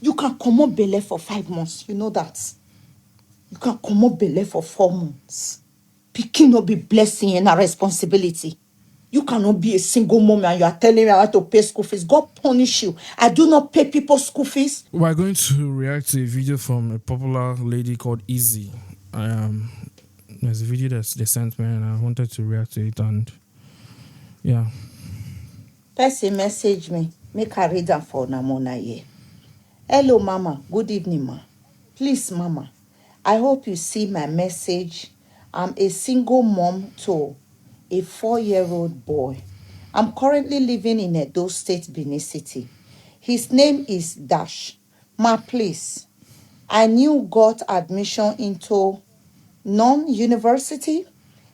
You can come up belay for 5 months. You know that. You can come up belay for 4 months. Pikin no be blessing and a responsibility. You cannot be a single mom and you are telling me I have to pay school fees. God punish you. I do not pay people's school fees. We're going to react to a video from a popular lady called Izzy. There's a video that they sent me and I wanted to react to it, and yeah. Person message me. Make I read that for Namona here. Hello, Mama. Good evening, Ma. Please, Mama, I hope you see my message. I'm a single mom to a 4-year-old boy. I'm currently living in Edo State, Benin City. His name is Dash. Ma, please. I new got admission into non-university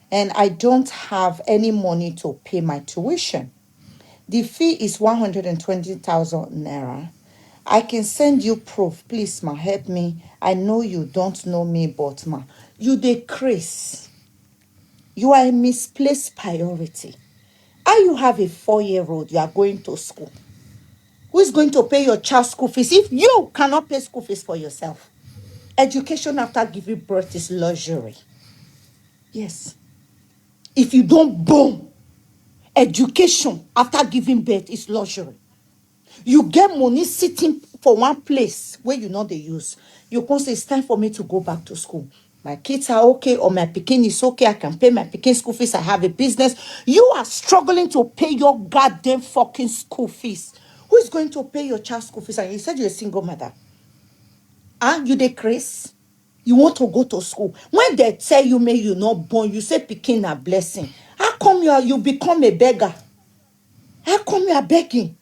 and I don't have any money to pay my tuition. The fee is 120,000 naira. I can send you proof. Please, ma, help me. I know you don't know me, but ma, you decrease. You are a misplaced priority. How you have a 4-year-old, you are going to school. Who is going to pay your child's school fees if you cannot pay school fees for yourself? Education after giving birth is luxury. Yes. If you don't boom, education after giving birth is luxury. You get money sitting for one place where you know they use. You can say it's time for me to go back to school. My kids are okay, or my pikin is okay. I can pay my pikin school fees. I have a business. You are struggling to pay your goddamn fucking school fees. Who is going to pay your child's school fees? And you said you're a single mother. You decrease. You want to go to school. When they tell you, may you not born, you say pikin a blessing. How come you become a beggar? How come you are begging?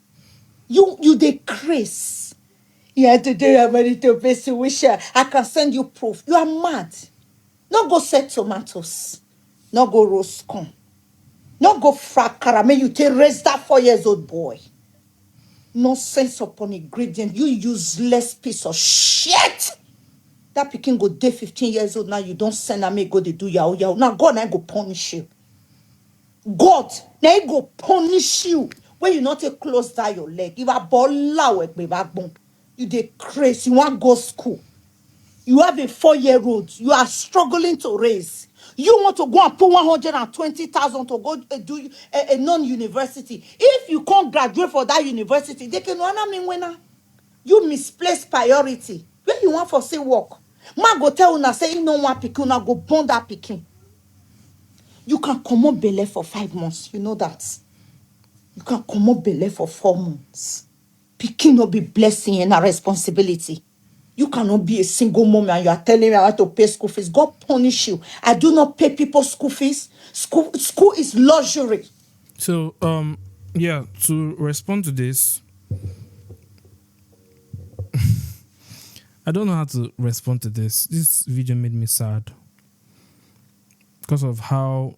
You decrease. Yeah, today I'm ready to pay tuition. I can send you proof. You are mad. Not go set tomatoes. Not go roast corn. Not go frack caramel. You take raise that 4 years old boy. Nonsense upon ingredient. You useless piece of shit. That pikin go day 15 years old now. You don't send a me go they do yahoo yahoo. Now God now go punish you. God now he go punish you when you not take close down your leg. If a ball with me backbone, you dey crazy. You want go school. You have a 4-year-old. You are struggling to raise. You want to go and put 120,000 to go do a non-university. If you can't graduate for that university, they can honor me winner. You misplaced priority. Where you want for say work? Man go tell una say you no want pikin, una go burn that pikin. You can come up belay for 5 months. You know that. You can come up belay for 4 months. Pikin no be blessing and a responsibility. You cannot be a single mom and you are telling me I have to pay school fees. God punish you. I do not pay people's school fees. School is luxury. So yeah, to respond to this, I don't know how to respond to this. This video made me sad because of how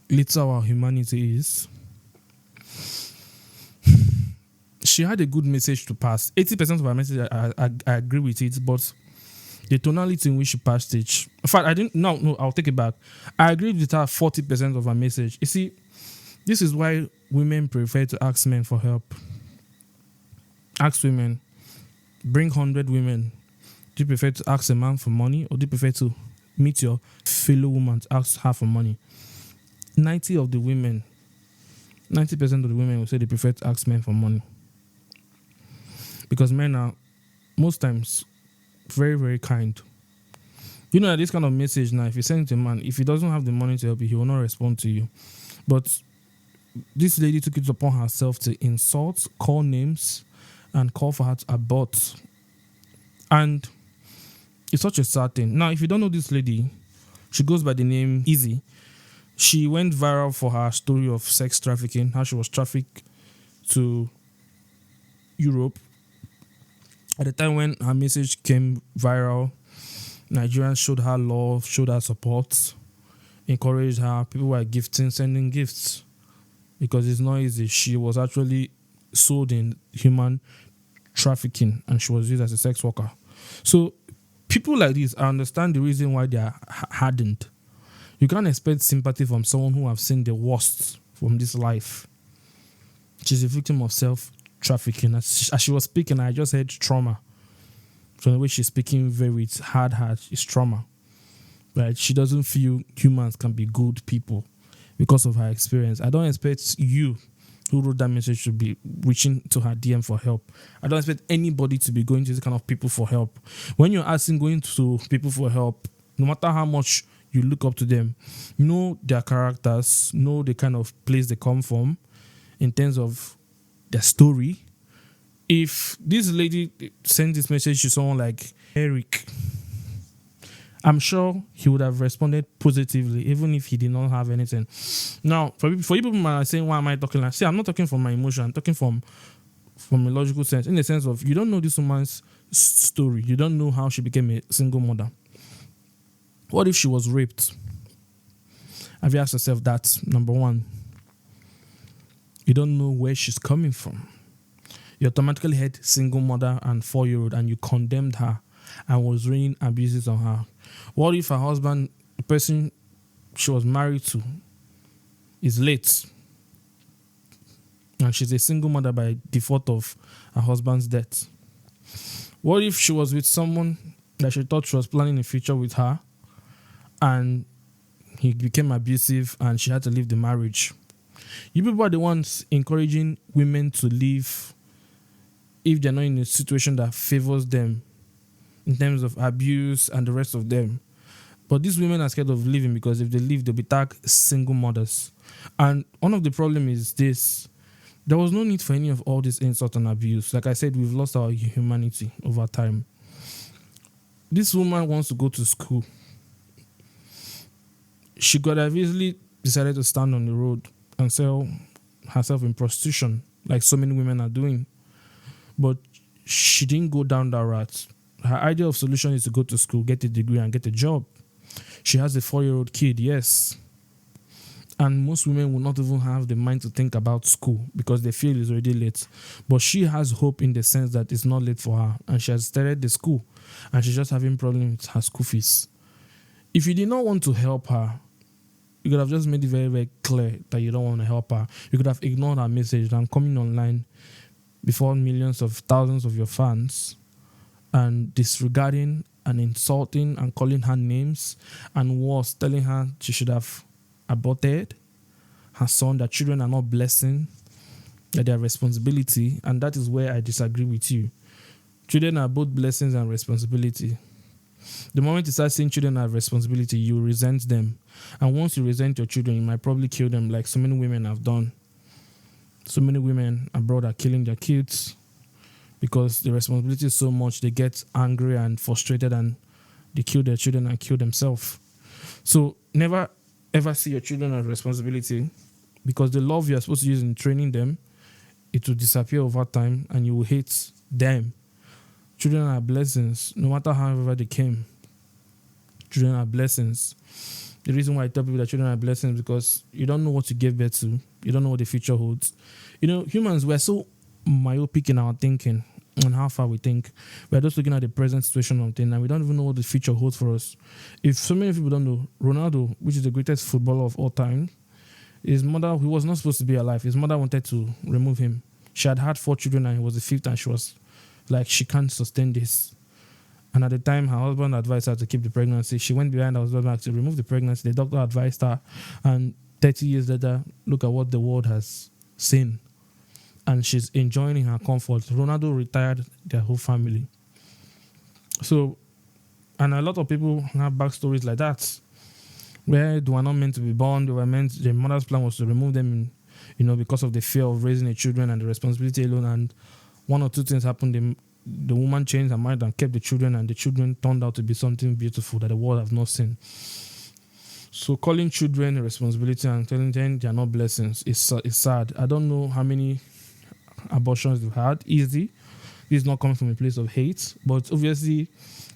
little our humanity is. She had a good message to pass. 80% of her message, I agree with it, but the tonality in which she passed it. In fact, I didn't. No, I'll take it back. I agreed with her 40% of her message. You see, this is why women prefer to ask men for help. Ask women. Bring 100 women. Do you prefer to ask a man for money, or do you prefer to meet your fellow woman to ask her for money? 90% of the women will say they prefer to ask men for money. Because men are, most times, very, very kind. You know that this kind of message now, if you send it to a man, if he doesn't have the money to help you, he will not respond to you. But this lady took it upon herself to insult, call names, and call for her to abort. And it's such a sad thing. Now, if you don't know this lady, she goes by the name Izzy. She went viral for her story of sex trafficking, how she was trafficked to Europe. At the time when her message came viral, Nigerians showed her love, showed her support, encouraged her. People were sending gifts, because it's not easy. She was actually sold in human trafficking and she was used as a sex worker. So people like this, I understand the reason why they are hardened. You can't expect sympathy from someone who have seen the worst from this life. She's a victim of self-trafficking. As she was speaking, I just heard trauma. So the way she's speaking, very it's hard, it's trauma. Right? She doesn't feel humans can be good people because of her experience. I don't expect you who wrote that message to be reaching to her DM for help. I don't expect anybody to be going to this kind of people for help. When you're asking going to people for help, no matter how much you look up to them, know their characters, know the kind of place they come from in terms of their story. If this lady sent this message to someone like Eric, I'm sure he would have responded positively, even if he did not have anything. Now, for you people might say, why am I talking like? See, I'm not talking from my emotion. I'm talking from a logical sense, in the sense of you don't know this woman's story. You don't know how she became a single mother. What if she was raped? Have you asked yourself that? Number one, you don't know where she's coming from. You automatically had single mother and 4-year-old, and you condemned her and was raining abuses on her. What if her husband, the person she was married to, is late and she's a single mother by default of her husband's death? What if she was with someone that she thought she was planning a future with her and he became abusive and she had to leave the marriage? You people are the ones encouraging women to leave if they're not in a situation that favors them in terms of abuse and the rest of them. But these women are scared of leaving because if they leave, they'll be tagged single mothers. And one of the problems is this. There was no need for any of all this insult and abuse. Like I said, we've lost our humanity over time. This woman wants to go to school. She could have easily decided to stand on the road and sell herself in prostitution, like so many women are doing. But she didn't go down that route. Her idea of solution is to go to school, get a degree, and get a job. She has a 4-year-old kid, yes. And most women will not even have the mind to think about school because they feel it's already late. But she has hope in the sense that it's not late for her. And she has started the school. And she's just having problems with her school fees. If you did not want to help her, you could have just made it very, very clear that you don't want to help her. You could have ignored her message and coming online before millions of thousands of your fans and disregarding and insulting and calling her names and worse, telling her she should have aborted her son, that children are not blessing, that they are responsibility. And that is where I disagree with you. Children are both blessings and responsibility. The moment you start saying children have responsibility, you resent them. And once you resent your children, you might probably kill them like so many women have done. So many women abroad are killing their kids because the responsibility is so much, they get angry and frustrated and they kill their children and kill themselves. So never ever see your children as responsibility, because the love you're supposed to use in training them, it will disappear over time and you will hate them. Children are blessings, no matter however they came. Children are blessings. The reason why I tell people that children are blessings is because you don't know what you gave birth to. You don't know what the future holds. You know, humans, we're so myopic in our thinking and how far we think. We're just looking at the present situation of things and we don't even know what the future holds for us. If so many people don't know, Ronaldo, which is the greatest footballer of all time, his mother, he was not supposed to be alive. His mother wanted to remove him. She had 4 children and he was the 5th, and she was like, she can't sustain this. And at the time, her husband advised her to keep the pregnancy. She went behind her husband to remove the pregnancy. The doctor advised her. And 30 years later, look at what the world has seen. And she's enjoying in her comfort. Ronaldo retired their whole family. So, and a lot of people have backstories like that, where they were not meant to be born. They were meant, their mother's plan was to remove them, because of the fear of raising the children and the responsibility alone. And 1 or 2 things happened. The woman changed her mind and kept the children, and the children turned out to be something beautiful that the world have not seen. So calling children a responsibility and telling them they are not blessings is sad. I don't know how many abortions they've had. Easy. This is not coming from a place of hate, but obviously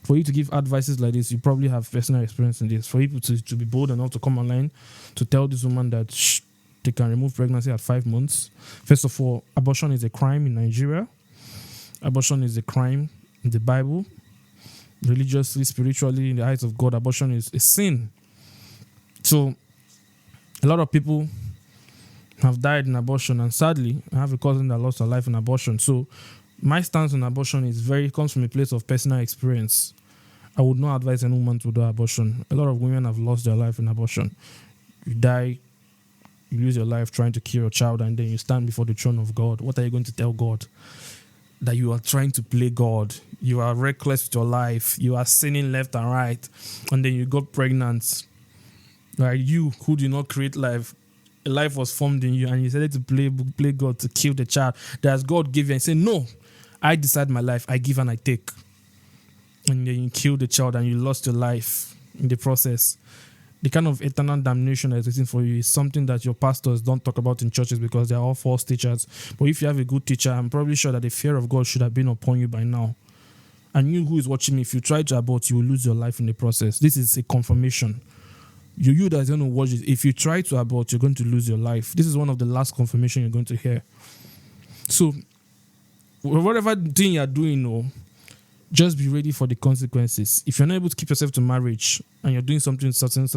for you to give advices like this, you probably have personal experience in this. For people to be bold enough to come online to tell this woman that they can remove pregnancy at 5 months. First of all, abortion is a crime in Nigeria. Abortion is a crime in the Bible. Religiously, spiritually, in the eyes of God, abortion is a sin. So, a lot of people have died in abortion, and sadly, I have a cousin that lost her life in abortion. So my stance on abortion comes from a place of personal experience. I would not advise any woman to do abortion. A lot of women have lost their life in abortion. You die, you lose your life trying to kill your child, and then you stand before the throne of God. What are you going to tell God? That you are trying to play God. You are reckless with your life. You are sinning left and right. And then you got pregnant. Right? You who did not create life, a life was formed in you, and you decided to play God to kill the child that God gave you and say, no, I decide my life. I give and I take. And then you kill the child and you lost your life in the process. The kind of eternal damnation that is waiting for you is something that your pastors don't talk about in churches because they are all false teachers. But if you have a good teacher, I'm probably sure that the fear of God should have been upon you by now. And you who is watching me, if you try to abort, you will lose your life in the process. This is a confirmation. You that's going to watch it, if you try to abort, you're going to lose your life. This is one of the last confirmation you're going to hear. So, whatever thing you're doing, just be ready for the consequences. If you're not able to keep yourself to marriage and you're doing something certain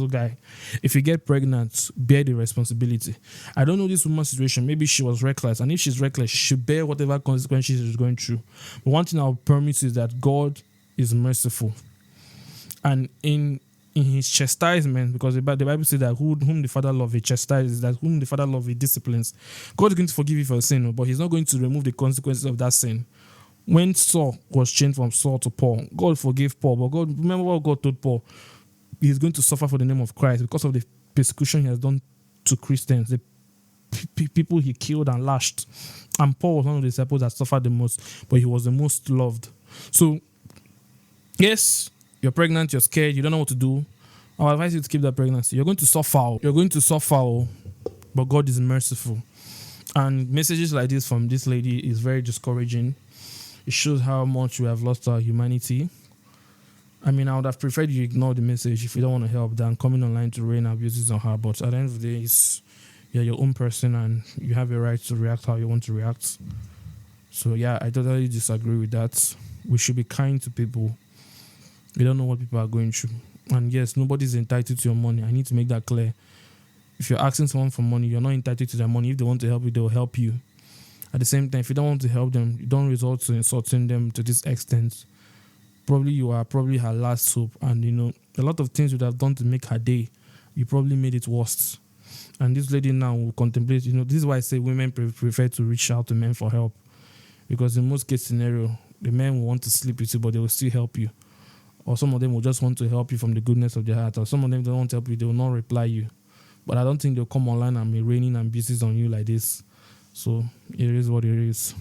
guy, if you get pregnant, bear the responsibility. I don't know this woman's situation. Maybe she was reckless, and if she's reckless, she should bear whatever consequences she's going through. But one thing I'll promise is that God is merciful, and in his chastisement, because the Bible says that whom the Father loves, he chastises, that whom the Father loves, he disciplines. God is going to forgive you for sin, but he's not going to remove the consequences of that sin. When Saul was changed from Saul to Paul, God forgave Paul, but God, remember what God told Paul? He's going to suffer for the name of Christ because of the persecution he has done to Christians, the people he killed and lashed. And Paul was one of the disciples that suffered the most, but he was the most loved. So, yes, you're pregnant, you're scared, you don't know what to do. I advise you to keep that pregnancy. You're going to suffer. You're going to suffer, but God is merciful. And messages like this from this lady is very discouraging. It shows how much we have lost our humanity. I mean, I would have preferred you ignore the message if you don't want to help than coming online to rain abuses on her. But at the end of the day, you're your own person and you have a right to react how you want to react. So yeah, I totally disagree with that. We should be kind to people. We don't know what people are going through. And yes, nobody's entitled to your money. I need to make that clear. If you're asking someone for money, you're not entitled to their money. If they want to help you, they'll help you. At the same time, if you don't want to help them, you don't resort to insulting them to this extent. Probably you are her last hope. And, a lot of things you would have done to make her day, you probably made it worse. And this lady now will contemplate, this is why I say women prefer to reach out to men for help. Because in most case scenario, the men will want to sleep with you, but they will still help you. Or some of them will just want to help you from the goodness of their heart. Or some of them don't want to help you, they will not reply you. But I don't think they'll come online and be raining and abuses on you like this. So it is what it is.